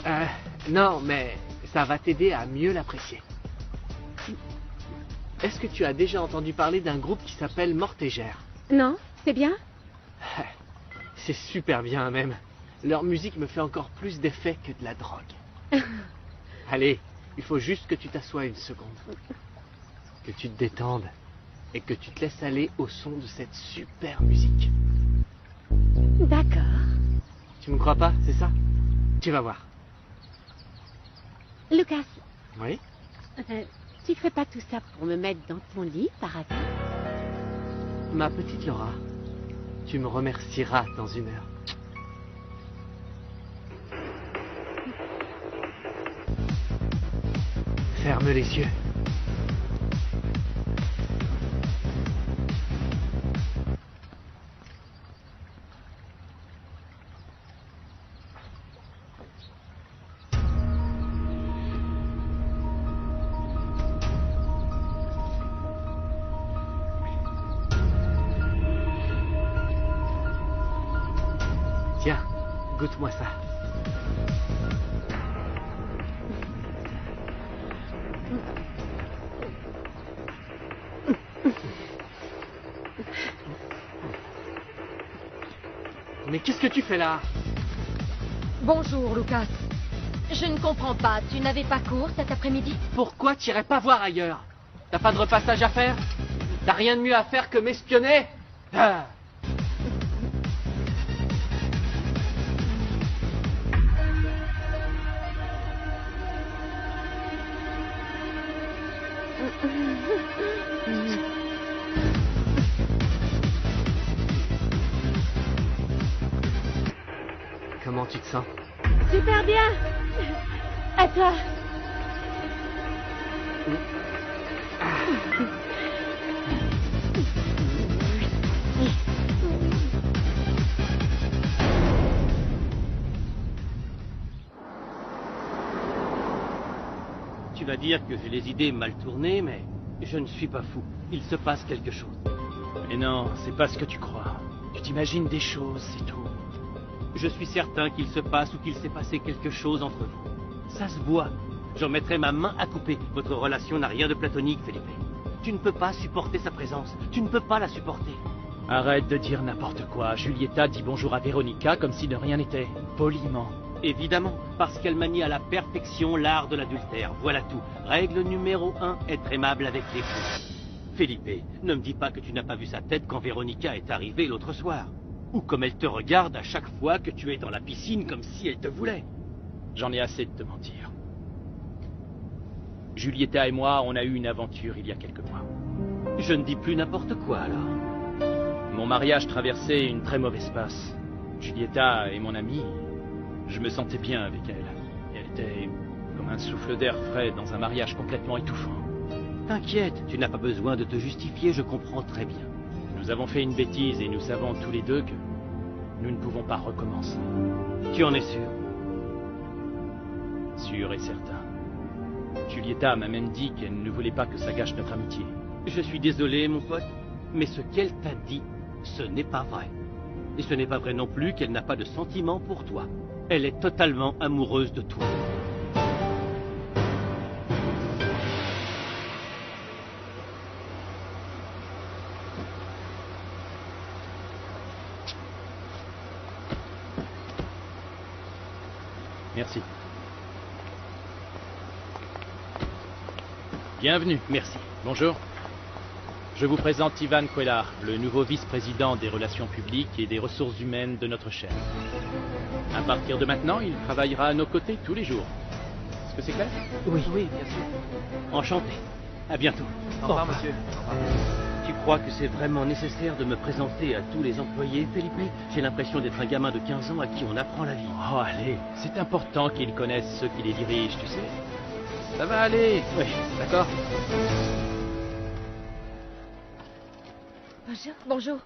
Euh, non, mais ça va t'aider à mieux l'apprécier. Est-ce que tu as déjà entendu parler d'un groupe qui s'appelle Mortégère? Non, c'est bien? C'est super bien même. Leur musique me fait encore plus d'effet que de la drogue. Allez, il faut juste que tu t'assoies une seconde. Que tu te détendes. Et que tu te laisses aller au son de cette super musique. D'accord. Tu me crois pas, c'est ça? Tu vas voir. Lucas, Oui? tu ferais pas tout ça pour me mettre dans ton lit, par hasard? Ma petite Laura, tu me remercieras dans une heure. Ferme les yeux. Tiens, goûte-moi ça. Mais qu'est-ce que tu fais là? Bonjour, Lucas. Je ne comprends pas. Tu n'avais pas cours cet après-midi? Pourquoi t'irais pas voir ailleurs? T'as pas de repassage à faire? T'as rien de mieux à faire que m'espionner? Ah. Comment tu te sens? Super bien! À toi! Tu vas dire que j'ai les idées mal tournées, mais je ne suis pas fou. Il se passe quelque chose. Mais non, c'est pas ce que tu crois. Tu t'imagines des choses, c'est tout. Je suis certain qu'il se passe ou qu'il s'est passé quelque chose entre vous. Ça se voit. J'en mettrai ma main à couper. Votre relation n'a rien de platonique, Felipe. Tu ne peux pas supporter sa présence. Tu ne peux pas la supporter. Arrête de dire n'importe quoi. Julieta dit bonjour à Véronica comme si de rien n'était. Poliment. Évidemment, parce qu'elle manie à la perfection l'art de l'adultère. Voilà tout. Règle numéro 1, être aimable avec les fous. Felipe, ne me dis pas que tu n'as pas vu sa tête quand Véronica est arrivée l'autre soir. Ou comme elle te regarde à chaque fois que tu es dans la piscine comme si elle te voulait. J'en ai assez de te mentir. Julieta et moi, on a eu une aventure il y a quelques mois. Je ne dis plus n'importe quoi alors. Mon mariage traversait une très mauvaise passe. Julieta est mon amie. Je me sentais bien avec elle. Elle était comme un souffle d'air frais dans un mariage complètement étouffant. T'inquiète, tu n'as pas besoin de te justifier, je comprends très bien. Nous avons fait une bêtise et nous savons tous les deux que nous ne pouvons pas recommencer. Tu en es sûr? Sûr et certain. Julieta m'a même dit qu'elle ne voulait pas que ça gâche notre amitié. Je suis désolé, mon pote, mais ce qu'elle t'a dit, ce n'est pas vrai. Et ce n'est pas vrai non plus qu'elle n'a pas de sentiments pour toi. Elle est totalement amoureuse de toi. Merci. Bienvenue. Merci. Bonjour. Je vous présente Ivan Cuellar, le nouveau vice-président des relations publiques et des ressources humaines de notre chaîne. À partir de maintenant, il travaillera à nos côtés tous les jours. Est-ce que c'est clair? Oui, oui, bien sûr. Enchanté. À bientôt. Au revoir, monsieur. Au revoir. Tu crois que c'est vraiment nécessaire de me présenter à tous les employés, Felipe? J'ai l'impression d'être un gamin de 15 ans à qui on apprend la vie. Oh, allez, c'est important qu'ils connaissent ceux qui les dirigent, tu sais. Ça va aller. Oui, D'accord. Bonjour. Bonjour.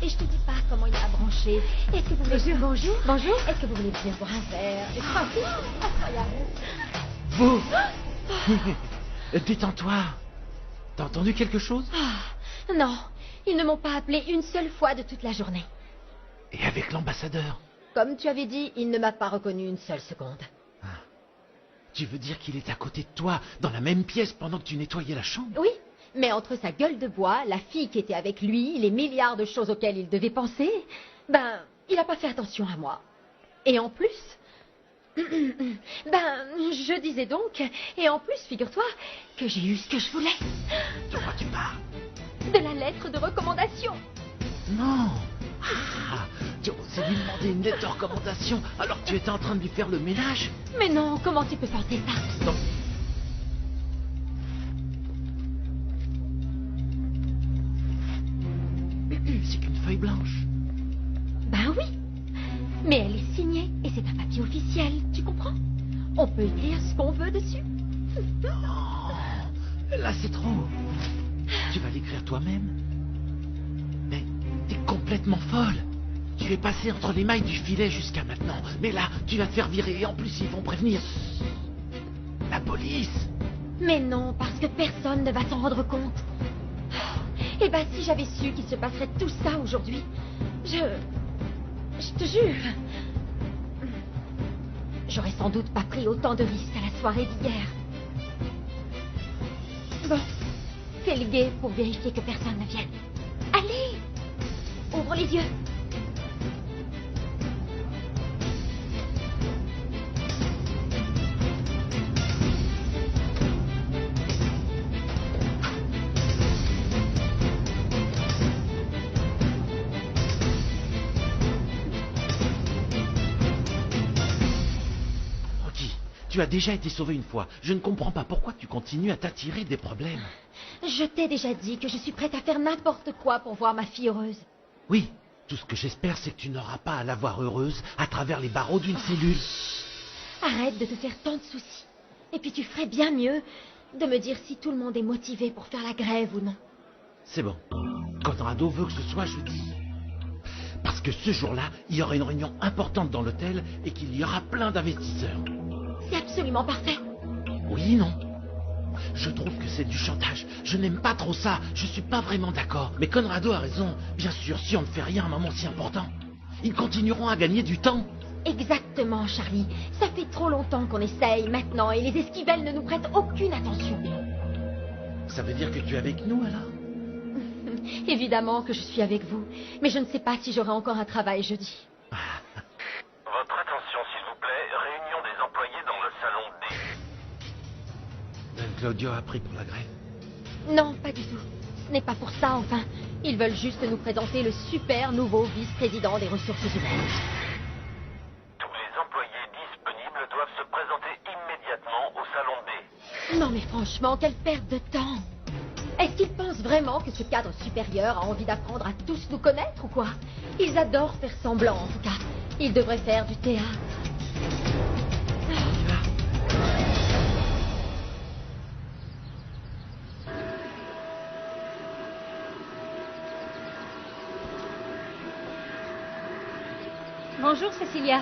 Et je te dis sais pas comment il a branché. Est-ce que vous voulez... Bonjour. Bonjour. Est-ce que vous voulez bien boire un verre? Incroyable. Vous Détends-toi. T'as entendu quelque chose? Non, ils ne m'ont pas appelé une seule fois de toute la journée. Et avec l'ambassadeur? Comme tu avais dit, il ne m'a pas reconnu une seule seconde. Tu veux dire qu'il est à côté de toi, dans la même pièce, pendant que tu nettoyais la chambre? Oui, mais entre sa gueule de bois, la fille qui était avec lui, les milliards de choses auxquelles il devait penser, ben, il n'a pas fait attention à moi. Et en plus... je disais donc, et en plus, figure-toi, que j'ai eu ce que je voulais. De quoi tu parles? De la lettre de recommandation. Non. Tu as osé lui demander une lettre de recommandation alors que tu étais en train de lui faire le ménage? Mais non, comment tu peux penser ça? Non. C'est qu'une feuille blanche. Ben oui, mais elle est signée et c'est un papier officiel, tu comprends? On peut écrire ce qu'on veut dessus. Là, c'est trop. Tu vas l'écrire toi-même? Mais t'es complètement folle. Tu es passé entre les mailles du filet jusqu'à maintenant. Mais là, tu vas te faire virer et en plus, ils vont prévenir la police. Mais non, parce que personne ne va s'en rendre compte. Eh ben, si j'avais su qu'il se passerait tout ça aujourd'hui, je te jure, j'aurais sans doute pas pris autant de risques à la soirée d'hier. Bon, fais le guet pour vérifier que personne ne vienne. Allez, ouvre les yeux. Tu as déjà été sauvé une fois. Je ne comprends pas pourquoi tu continues à t'attirer des problèmes. Je t'ai déjà dit que je suis prête à faire n'importe quoi pour voir ma fille heureuse. Oui, tout ce que j'espère, c'est que tu n'auras pas à la voir heureuse à travers les barreaux d'une cellule. Arrête de te faire tant de soucis. Et puis tu ferais bien mieux de me dire si tout le monde est motivé pour faire la grève ou non. C'est bon. Conrado veut que ce soit jeudi. Parce que ce jour-là, il y aura une réunion importante dans l'hôtel et qu'il y aura plein d'investisseurs. C'est absolument parfait. Oui, non. Je trouve que c'est du chantage. Je n'aime pas trop ça. Je suis pas vraiment d'accord. Mais Conrado a raison. Bien sûr, si on ne fait rien à un moment si important, ils continueront à gagner du temps. Exactement, Charlie. Ça fait trop longtemps qu'on essaye maintenant et les esquivelles ne nous prêtent aucune attention. Ça veut dire que tu es avec nous, alors? Évidemment que je suis avec vous. Mais je ne sais pas si j'aurai encore un travail jeudi. Votre attention, s'il vous plaît. Réunion des employés dans le salon D. Claudio a pris pour la grève. Non, pas du tout. Ce n'est pas pour ça, enfin. Ils veulent juste nous présenter le super nouveau vice-président des ressources humaines. Tous les employés disponibles doivent se présenter immédiatement au salon D. Non mais franchement, quelle perte de temps. Est-ce qu'ils pensent vraiment que ce cadre supérieur a envie d'apprendre à tous nous connaître ou quoi? Ils adorent faire semblant, en tout cas. Ils devraient faire du théâtre. Bonjour, Cecilia.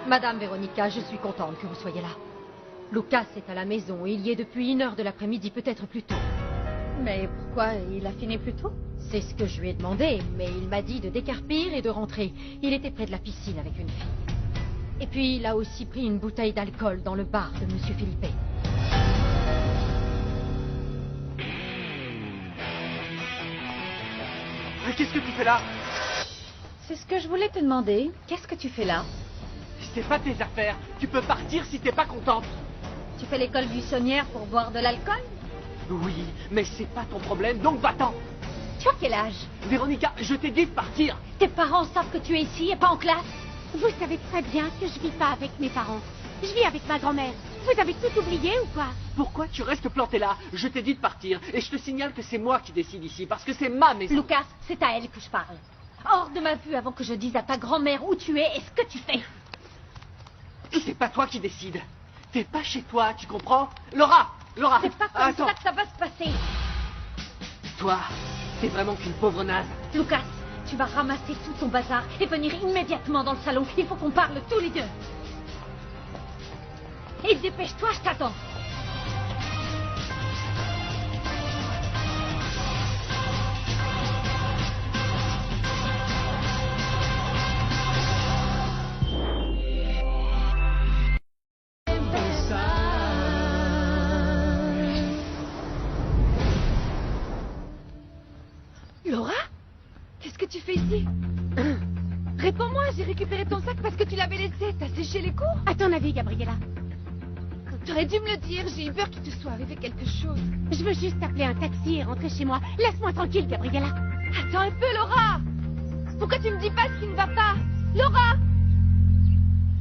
Madame Véronica, je suis contente que vous soyez là. Lucas est à la maison et il y est depuis 1h de l'après-midi, peut-être plus tôt. Mais pourquoi il a fini plus tôt? C'est ce que je lui ai demandé, mais il m'a dit de décarpir et de rentrer. Il était près de la piscine avec une fille. Et puis il a aussi pris une bouteille d'alcool dans le bar de Monsieur Felipe. Mais qu'est-ce que tu fais là? C'est ce que je voulais te demander. Qu'est-ce que tu fais là? C'est pas tes affaires. Tu peux partir si t'es pas contente. Tu fais l'école buissonnière pour boire de l'alcool? Oui, mais c'est pas ton problème, donc va-t'en. Tu as quel âge? Véronica, je t'ai dit de partir. Tes parents savent que tu es ici et pas en classe? Vous savez très bien que je vis pas avec mes parents. Je vis avec ma grand-mère. Vous avez tout oublié ou quoi? Pourquoi tu restes planté là? Je t'ai dit de partir, et je te signale que c'est moi qui décide ici, parce que c'est ma maison. Lucas, c'est à elle que je parle. Hors de ma vue avant que je dise à ta grand-mère où tu es et ce que tu fais. C'est pas toi qui décides. T'es pas chez toi, tu comprends? Laura! C'est pas comme ça que ça va se passer. Toi, t'es vraiment qu'une pauvre naze. Lucas, Tu vas ramasser tout ton bazar et venir immédiatement dans le salon. Il faut qu'on parle tous les deux. Et dépêche-toi, je t'attends. Laura? Qu'est-ce que tu fais ici? Réponds-moi, j'ai récupéré ton sac parce que tu l'avais laissé. T'as séché les cours? À ton avis, Gabriella? T'aurais dû me le dire, j'ai eu peur qu'il te soit arrivé quelque chose. Je veux juste appeler un taxi et rentrer chez moi. Laisse-moi tranquille, Gabriella. Attends un peu, Laura! Pourquoi tu me dis pas ce qui ne va pas? Laura!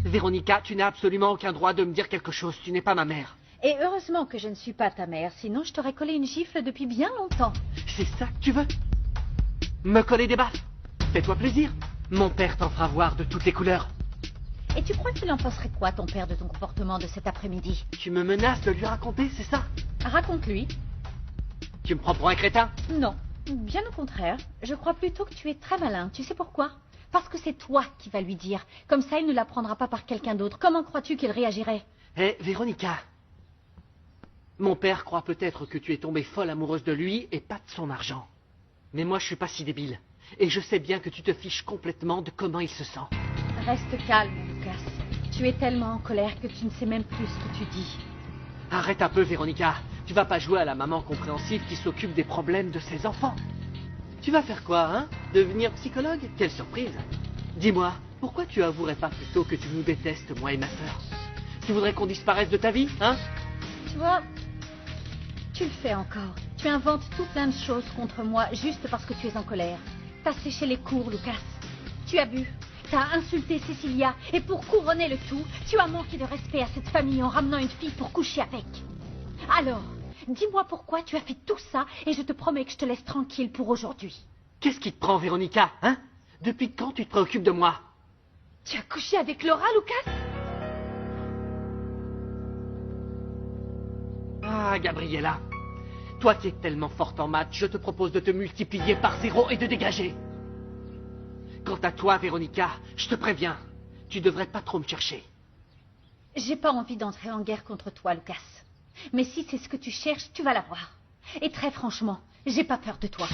Véronica, tu n'as absolument aucun droit de me dire quelque chose. Tu n'es pas ma mère. Et heureusement que je ne suis pas ta mère, sinon je t'aurais collé une gifle depuis bien longtemps. C'est ça que tu veux? Me coller des baffes? Fais-toi plaisir. Mon père t'en fera voir de toutes les couleurs. Et tu crois qu'il en penserait quoi, ton père, de ton comportement de cet après-midi? Tu me menaces de lui raconter, c'est ça? Raconte-lui. Tu me prends pour un crétin? Non, bien au contraire. Je crois plutôt que tu es très malin. Tu sais pourquoi? Parce que c'est toi qui vas lui dire. Comme ça, il ne l'apprendra pas par quelqu'un d'autre. Comment crois-tu qu'il réagirait? Hé, Véronica. Mon père croit peut-être que tu es tombée folle amoureuse de lui et pas de son argent. Mais moi, je suis pas si débile. Et je sais bien que tu te fiches complètement de comment il se sent. Reste calme, Lucas. Tu es tellement en colère que tu ne sais même plus ce que tu dis. Arrête un peu, Véronica. Tu vas pas jouer à la maman compréhensive qui s'occupe des problèmes de ses enfants. Tu vas faire quoi, hein? Devenir psychologue? Quelle surprise. Dis-moi, pourquoi tu avouerais pas plutôt que tu nous détestes, moi et ma sœur? Tu voudrais qu'on disparaisse de ta vie, hein? Tu vois, tu le fais encore. Tu inventes tout plein de choses contre moi juste parce que tu es en colère. T'as séché les cours, Lucas. Tu as bu. T'as insulté Cecilia. Et pour couronner le tout, tu as manqué de respect à cette famille en ramenant une fille pour coucher avec. Alors, dis-moi pourquoi tu as fait tout ça et je te promets que je te laisse tranquille pour aujourd'hui. Qu'est-ce qui te prend, Véronica, hein? Depuis quand tu te préoccupes de moi? Tu as couché avec Laura, Lucas? Ah, Gabriella. Toi qui es tellement forte en maths, je te propose de te multiplier par 0 et de dégager. Quant à toi, Véronica, je te préviens, tu devrais pas trop me chercher. J'ai pas envie d'entrer en guerre contre toi, Lucas. Mais si c'est ce que tu cherches, tu vas l'avoir. Et très franchement, j'ai pas peur de toi.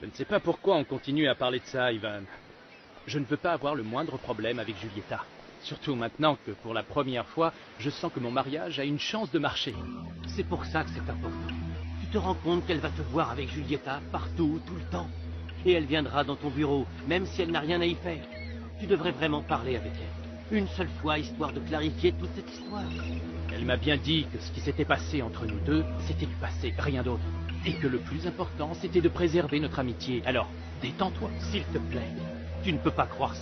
Je ne sais pas pourquoi on continue à parler de ça, Ivan. Je ne veux pas avoir le moindre problème avec Julieta. Surtout maintenant que, pour la première fois, je sens que mon mariage a une chance de marcher. C'est pour ça que c'est important. Tu te rends compte qu'elle va te voir avec Julieta partout, tout le temps. Et elle viendra dans ton bureau, même si elle n'a rien à y faire. Tu devrais vraiment parler avec elle. Une seule fois, histoire de clarifier toute cette histoire. Elle m'a bien dit que ce qui s'était passé entre nous deux, c'était du passé, rien d'autre. Et que le plus important, c'était de préserver notre amitié. Alors, détends-toi, s'il te plaît. Tu ne peux pas croire ça.